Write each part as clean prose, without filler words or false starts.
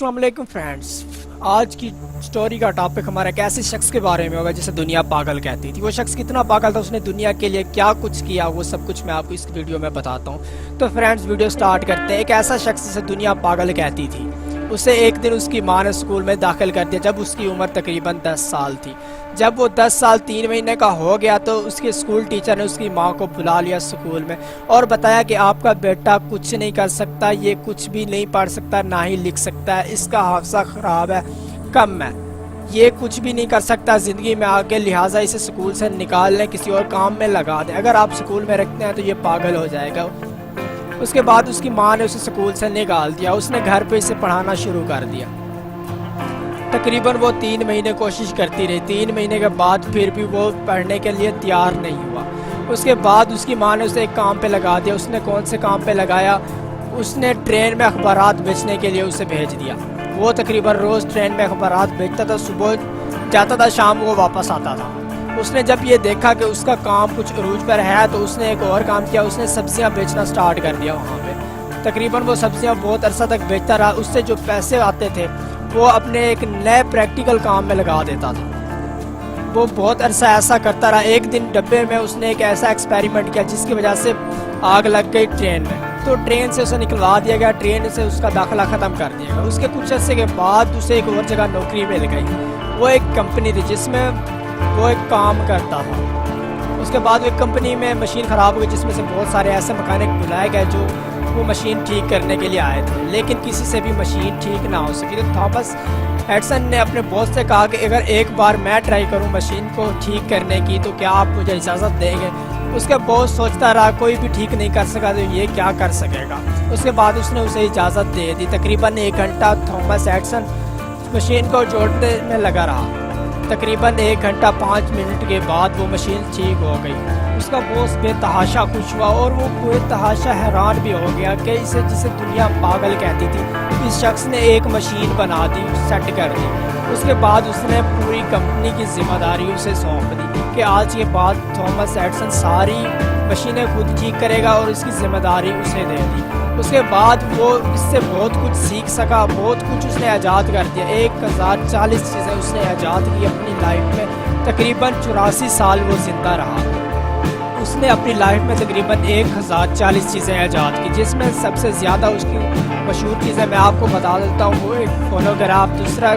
अस्सलाम वालेकुम फ्रेंड्स। आज की स्टोरी का टॉपिक हमारा एक ऐसे शख्स के बारे में होगा जिसे दुनिया पागल कहती थी। वो शख्स कितना पागल था, उसने दुनिया के लिए क्या कुछ किया, वो सब कुछ मैं आपको इस वीडियो में बताता हूँ। तो फ्रेंड्स वीडियो स्टार्ट करते हैं। एक ऐसा शख्स जिसे दुनिया पागल कहती थी, उसे एक दिन उसकी माँ ने स्कूल में दाखिल कर दिया जब उसकी उम्र तकरीबन 10 साल थी। जब वो 10 साल 3 महीने का हो गया तो उसके स्कूल टीचर ने उसकी माँ को बुला लिया स्कूल में और बताया कि आपका बेटा कुछ नहीं कर सकता, ये कुछ भी नहीं पढ़ सकता, ना ही लिख सकता है, इसका हाफजा ख़राब है, कम है, ये कुछ भी नहीं कर सकता ज़िंदगी में आगे, लिहाजा इसे स्कूल से निकाल लें, किसी और काम में लगा दें। अगर आप स्कूल में रखते हैं तो ये पागल हो जाएगा। उसके बाद उसकी माँ ने उसे स्कूल से निकाल दिया। उसने घर पे इसे पढ़ाना शुरू कर दिया। तकरीबन वो 3 महीने कोशिश करती रही। 3 महीने के बाद फिर भी वो पढ़ने के लिए तैयार नहीं हुआ। उसके बाद उसकी माँ ने उसे एक काम पे लगा दिया। उसने कौन से काम पे लगाया? उसने ट्रेन में अखबारात बेचने के लिए उसे भेज दिया। वो तकरीबन रोज़ ट्रेन में अखबारात बेचता था, सुबह जाता था, शाम को वापस आता था। उसने जब ये देखा कि उसका काम कुछ अरूज पर है तो उसने एक और काम किया। उसने सब्जियां बेचना स्टार्ट कर दिया वहाँ पे। तकरीबन वो सब्जियां बहुत अरसा तक बेचता रहा। उससे जो पैसे आते थे वो अपने एक नए प्रैक्टिकल काम में लगा देता था। वो बहुत अरसा ऐसा करता रहा। एक दिन डब्बे में उसने एक ऐसा एक्सपेरिमेंट किया जिसकी वजह से आग लग गई ट्रेन में, तो ट्रेन से उसे निकलवा दिया गया, ट्रेन से उसका दाखिला ख़त्म कर दिया गया। उसके कुछ अरसे के बाद उसे एक और जगह नौकरी मिल गई। वो एक कंपनी थी जिसमें वो एक काम करता था। उसके बाद एक कंपनी में मशीन ख़राब हो गई जिसमें से बहुत सारे ऐसे मैकेनिक बुलाए गए जो वो मशीन ठीक करने के लिए आए थे, लेकिन किसी से भी मशीन ठीक ना हो सकी। तो थॉमस एडिसन ने अपने बॉस से कहा कि अगर एक बार मैं ट्राई करूं मशीन को ठीक करने की तो क्या आप मुझे इजाज़त देंगे? उसके बॉस सोचता रहा कोई भी ठीक नहीं कर सका तो ये क्या कर सकेगा। उसके बाद उसने उसे इजाज़त दे दी। तकरीबन 1 घंटा थॉमस एडिसन मशीन को जोड़ने में लगा रहा। तकरीबन 1 घंटा 5 मिनट के बाद वो मशीन ठीक हो गई। उसका बॉस बेतहाशा खुश हुआ और वो बेतहाशा हैरान भी हो गया कि जिसे दुनिया पागल कहती थी, इस शख्स ने एक मशीन बना दी, सेट कर दी। उसके बाद उसने पूरी कंपनी की जिम्मेदारी उसे सौंप दी कि आज के बाद थॉमस एडिसन सारी मशीनें खुद ठीक करेगा और इसकी जिम्मेदारी उसे दे दी। उसके बाद वो इससे बहुत कुछ सीख सका, बहुत कुछ उसने ईजाद कर दिया। 1040 चीज़ें उसने ईजाद की अपनी लाइफ में। तकरीबन 84 साल वो ज़िंदा रहा। उसने अपनी लाइफ में तकरीबन 1040 चीज़ें ईजाद की, जिसमें सबसे ज़्यादा उसकी मशहूर चीज़ें मैं आपको बता देता हूँ। वो एक फोनोग्राफ, दूसरा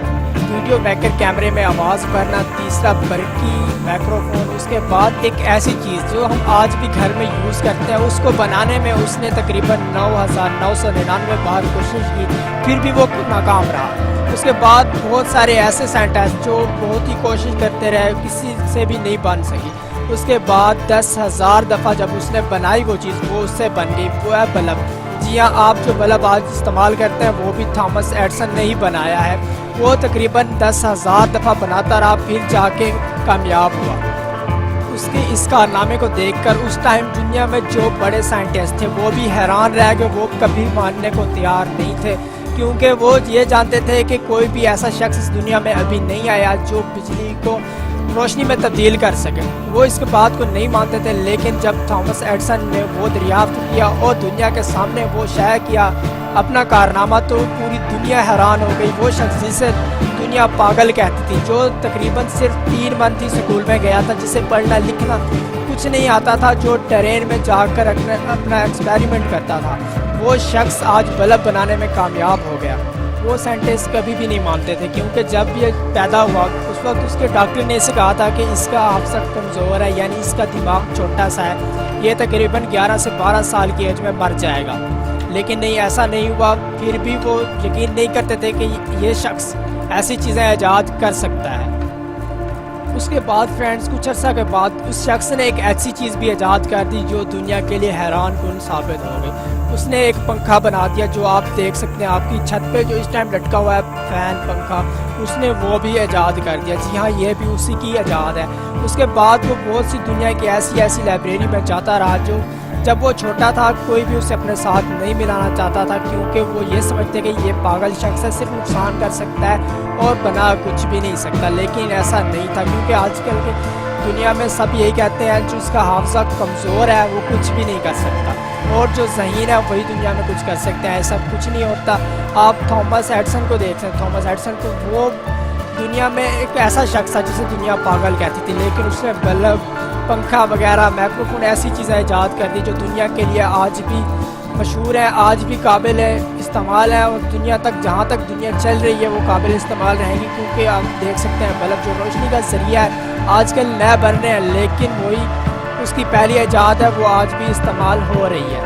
वीडियो मेकर कैमरे में आवाज़ भरना, तीसरा बरकी माइक्रोफोन। उसके बाद एक ऐसी चीज़ जो हम आज भी घर में यूज़ करते हैं, उसको बनाने में उसने तकरीबन 9999 बार कोशिश की, फिर भी वो नाकाम रहा। उसके बाद बहुत सारे ऐसे साइंटिस्ट जो बहुत ही कोशिश करते रहे, किसी से भी नहीं बन सकी। उसके बाद 10,000 दफ़ा जब उसने बनाई वो चीज़, वो उससे बन गई। वो है बल्ब। जी हाँ, आप जो बल्ब आज इस्तेमाल करते हैं वो भी थॉमस एडिसन ने ही बनाया है। वो तकरीबन 10,000 दफ़ा बनाता रहा, फिर जाके कामयाब हुआ। उसके इस कारनामे को देखकर उस टाइम दुनिया में जो बड़े साइंटिस्ट थे वो भी हैरान रह गए। वो कभी मानने को तैयार नहीं थे, क्योंकि वो ये जानते थे कि कोई भी ऐसा शख्स इस दुनिया में अभी नहीं आया जो बिजली को रोशनी में तब्दील कर सके। वो इस बात को नहीं मानते थे, लेकिन जब थॉमस एडिसन ने वो दरियाफ्त किया और दुनिया के सामने वो शाया किया अपना कारनामा, तो पूरी दुनिया हैरान हो गई। वो शख्स जिसे दुनिया पागल कहती थी, जो तकरीबन सिर्फ 3 मंथ ही स्कूल में गया था, जिसे पढ़ना लिखना कुछ नहीं आता था, जो ट्रेन में जाकर अपना एक्सपेरिमेंट करता था, वो शख्स आज बल्ब बनाने में कामयाब हो गया। वो साइंटिस्ट कभी भी नहीं मानते थे, क्योंकि जब ये पैदा हुआ उस वक्त उसके डॉक्टर ने इसे कहा था कि इसका हाफजा कमज़ोर है, यानी इसका दिमाग छोटा सा है, ये तकरीबन 11 से 12 साल की एज में मर जाएगा। लेकिन नहीं, ऐसा नहीं हुआ। फिर भी वो यकीन नहीं करते थे कि ये शख्स ऐसी चीज़ें ईजाद कर सकता है। उसके बाद फ्रेंड्स कुछ अर्सा के बाद उस शख्स ने एक ऐसी चीज़ भी ईजाद कर दी जो दुनिया के लिए हैरान कुन साबित हो गई। उसने एक पंखा बना दिया जो आप देख सकते हैं आपकी छत पे जो इस टाइम लटका हुआ है, फैन पंखा, उसने वो भी ईजाद कर दिया। जी हाँ, ये भी उसी की ईजाद है। उसके बाद वो बहुत सी दुनिया की ऐसी लाइब्रेरी में जाता रहा जो जब वो छोटा था कोई भी उसे अपने साथ नहीं मिलाना चाहता था, क्योंकि वो ये समझते कि ये पागल शख्स है, सिर्फ नुकसान कर सकता है और बना कुछ भी नहीं सकता। लेकिन ऐसा नहीं था, क्योंकि आजकल के दुनिया में सब यही कहते हैं जो इसका हाफजा कमज़ोर है वो कुछ भी नहीं कर सकता। اور جو ذہین ہے وہی دنیا میں کچھ کر سکتے ہیں. ایسا کچھ نہیں ہوتا. آپ تھامس ایڈسن کو دیکھ سکتے ہیں. تھامس ایڈسن کو وہ دنیا میں ایک ایسا شخص تھا جسے دنیا پاگل کہتی تھی، لیکن اس نے بلب، پنکھا وغیرہ، مائکرو فون ایسی چیزیں ایجاد کر دی جو دنیا کے لیے آج بھی مشہور ہے، آج بھی قابل استعمال ہے، اور دنیا تک جہاں تک دنیا چل رہی ہے وہ قابل استعمال رہیں گی. کیونکہ آپ دیکھ سکتے ہیں بلب جو روشنی کا ذریعہ ہے آج کل نئے بن رہے ہیں، لیکن وہی اس کی پہلی ایجاد ہے وہ آج بھی استعمال ہو رہی ہے.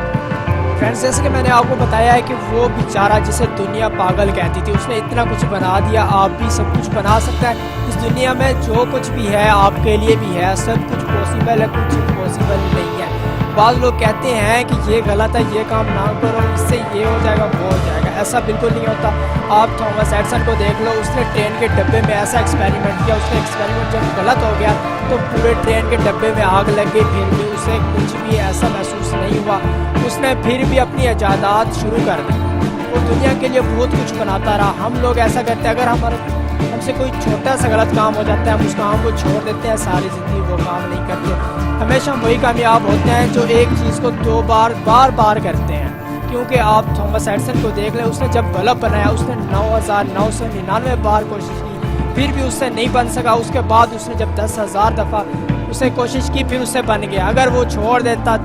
فرینڈس، جیسے کہ میں نے آپ کو بتایا ہے کہ وہ بیچارہ جسے دنیا پاگل کہتی تھی اس نے اتنا کچھ بنا دیا. آپ بھی سب کچھ بنا سکتے ہیں. اس دنیا میں جو کچھ بھی ہے آپ کے لیے بھی ہے. سب کچھ پاسبل ہے، کچھ امپاسبل نہیں ہے. بعض لوگ کہتے ہیں کہ یہ غلط ہے، یہ کام نہ کرو، اس سے یہ ہو جائے گا وہ ہو جائے گا. ایسا بالکل نہیں ہوتا. آپ تھامس ایڈسن کو دیکھ لو، اس نے ٹرین کے ڈبے میں ایسا ایکسپیریمنٹ کیا. اس نے ایکسپیریمنٹ جب غلط ہو گیا تو پورے ٹرین کے ڈبے میں آگ لگ گئی، پھر بھی اسے کچھ بھی ایسا محسوس نہیں ہوا. اس نے پھر بھی اپنی ایجادات شروع کر دی اور دنیا کے لیے بہت کچھ بناتا رہا. ہم لوگ ایسا کرتے ہیں، اگر ہم سے کوئی چھوٹا سا غلط کام ہو جاتا ہے ہم اس کام کو چھوڑ دیتے ہیں، ساری زندگی وہ کام نہیں کرتے. ہمیشہ ہم وہی کامیاب ہوتے ہیں جو ایک چیز کو بار بار کرتے ہیں. کیونکہ آپ تھامس ایڈسن کو دیکھ لیں، اس نے جب بلب بنایا اس نے 9999 بار کوشش کی، پھر بھی اس سے نہیں بن سکا. اس کے بعد اس نے جب 10,000 دفعہ اسے کوشش کی پھر اس سے بن گیا. اگر وہ چھوڑ دیتا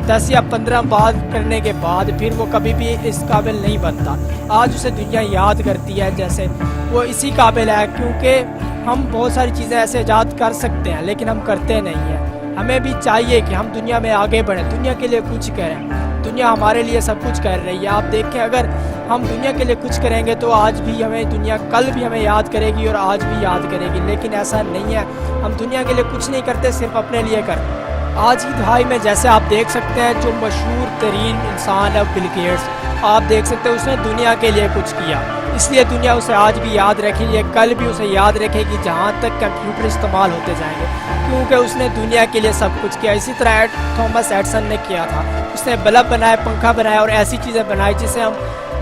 10 یا 15 بار کرنے کے بعد پھر وہ کبھی بھی اس قابل نہیں بنتا. آج اسے دنیا یاد کرتی ہے جیسے وہ اسی قابل ہے. کیونکہ ہم بہت ساری چیزیں ایسے ایجاد کر سکتے ہیں لیکن ہم کرتے نہیں ہیں. ہمیں بھی چاہیے کہ ہم دنیا میں آگے بڑھیں، دنیا کے لیے کچھ کریں. دنیا ہمارے لیے سب کچھ کر رہی ہے. آپ دیکھیں اگر ہم دنیا کے لیے کچھ کریں گے تو آج بھی ہمیں دنیا کل بھی ہمیں یاد کرے گی اور آج بھی یاد کرے گی. لیکن ایسا نہیں ہے. ہم دنیا کے لیے کچھ نہیں کرتے، صرف اپنے لیے کرتے. آج کی دہائی میں جیسے آپ دیکھ سکتے ہیں جو مشہور ترین انسان ہے بل گیٹس، آپ دیکھ سکتے ہیں اس نے دنیا کے لیے کچھ کیا. اس لیے دنیا اسے آج بھی یاد رکھے گی، کل بھی اسے یاد رکھے گی جہاں تک کمپیوٹر استعمال ہوتے جائیں گے، کیونکہ اس نے دنیا کے لیے سب کچھ کیا. اسی طرح تھامس ایڈسن نے کیا تھا. اس نے بلب بنایا، پنکھا بنایا اور ایسی چیزیں بنائی جسے ہم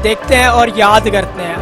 دیکھتے ہیں اور یاد کرتے ہیں.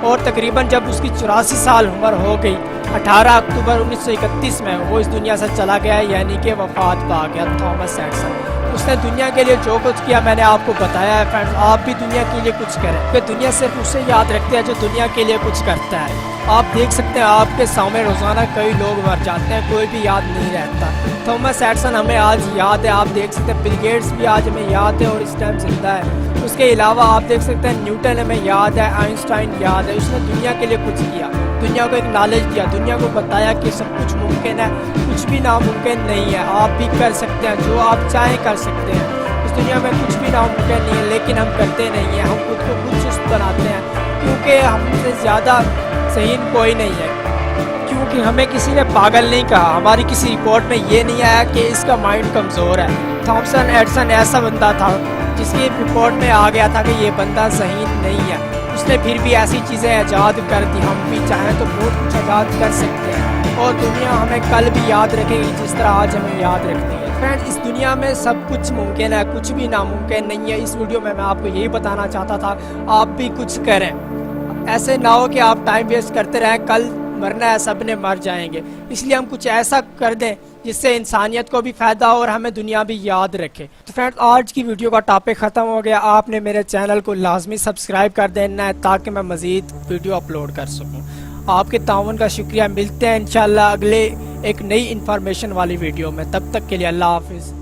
اور تقریباً جب اس کی 84 سال عمر ہو گئی 18 اکتوبر 1931 میں وہ اس دنیا سے چلا گیا، یعنی کہ وفات پا گیا تھامس ایڈسن. اس نے دنیا کے لیے جو کچھ کیا میں نے آپ کو بتایا ہے. فرینڈز، آپ بھی دنیا کے لیے کچھ کریں کہ دنیا صرف اسے یاد رکھتے ہیں جو دنیا کے لیے کچھ کرتا ہے. آپ دیکھ سکتے ہیں آپ کے سامنے روزانہ کئی لوگ مر جاتے ہیں، کوئی بھی یاد نہیں رہتا. تھامس ایڈسن ہمیں آج یاد ہے. آپ دیکھ سکتے ہیں بل گیٹس بھی آج ہمیں یاد ہے اور اس ٹائم زندہ ہے. اس کے علاوہ آپ دیکھ سکتے ہیں نیوٹن ہمیں یاد ہے، آئنسٹائن یاد ہے. اس نے دنیا کے لیے کچھ کیا، دنیا کو ایک نالج دیا، دنیا کو بتایا کہ سب کچھ ممکن ہے، کچھ بھی ناممکن نہیں ہے. آپ بھی کر سکتے ہیں، جو آپ چاہیں کر سکتے ہیں. اس دنیا میں کچھ بھی ناممکن نہیں ہے لیکن ہم کرتے نہیں ہیں. ہم خود کو خود سست بناتے ہیں کیونکہ ہم سے زیادہ ذہین کوئی نہیں ہے. کیونکہ ہمیں کسی نے پاگل نہیں کہا، ہماری کسی رپورٹ میں یہ نہیں آیا کہ اس کا مائنڈ کمزور ہے. تھامس ایڈسن ایسا بندہ تھا جس کی رپورٹ میں آ گیا تھا کہ یہ بندہ ذہین نہیں ہے. اس نے پھر بھی ایسی چیزیں ایجاد کر دی. ہم بھی چاہیں تو بہت کچھ ایجاد کر سکتے ہیں اور دنیا ہمیں کل بھی یاد رکھے گی جس طرح آج ہمیں یاد رکھتی ہے. فرینڈ، اس دنیا میں سب کچھ ممکن ہے، کچھ بھی ناممکن نہیں ہے. اس ویڈیو میں آپ کو یہی بتانا چاہتا تھا آپ بھی کچھ کریں. ایسے نہ ہو کہ آپ ٹائم ویسٹ کرتے رہیں. کل مرنا ہے، سب نے مر جائیں گے. اس لیے ہم کچھ ایسا کر دیں جس سے انسانیت کو بھی فائدہ ہو اور ہمیں دنیا بھی یاد رکھے. تو فرینڈ، آج کی ویڈیو کا ٹاپک ختم ہو گیا. آپ نے میرے چینل کو لازمی سبسکرائب کر دینا ہے تاکہ میں مزید ویڈیو اپلوڈ کر سکوں. آپ کے تعاون کا شکریہ. ملتے ہیں انشاءاللہ اگلے ایک نئی انفارمیشن والی ویڈیو میں. تب تک کے لیے اللہ حافظ.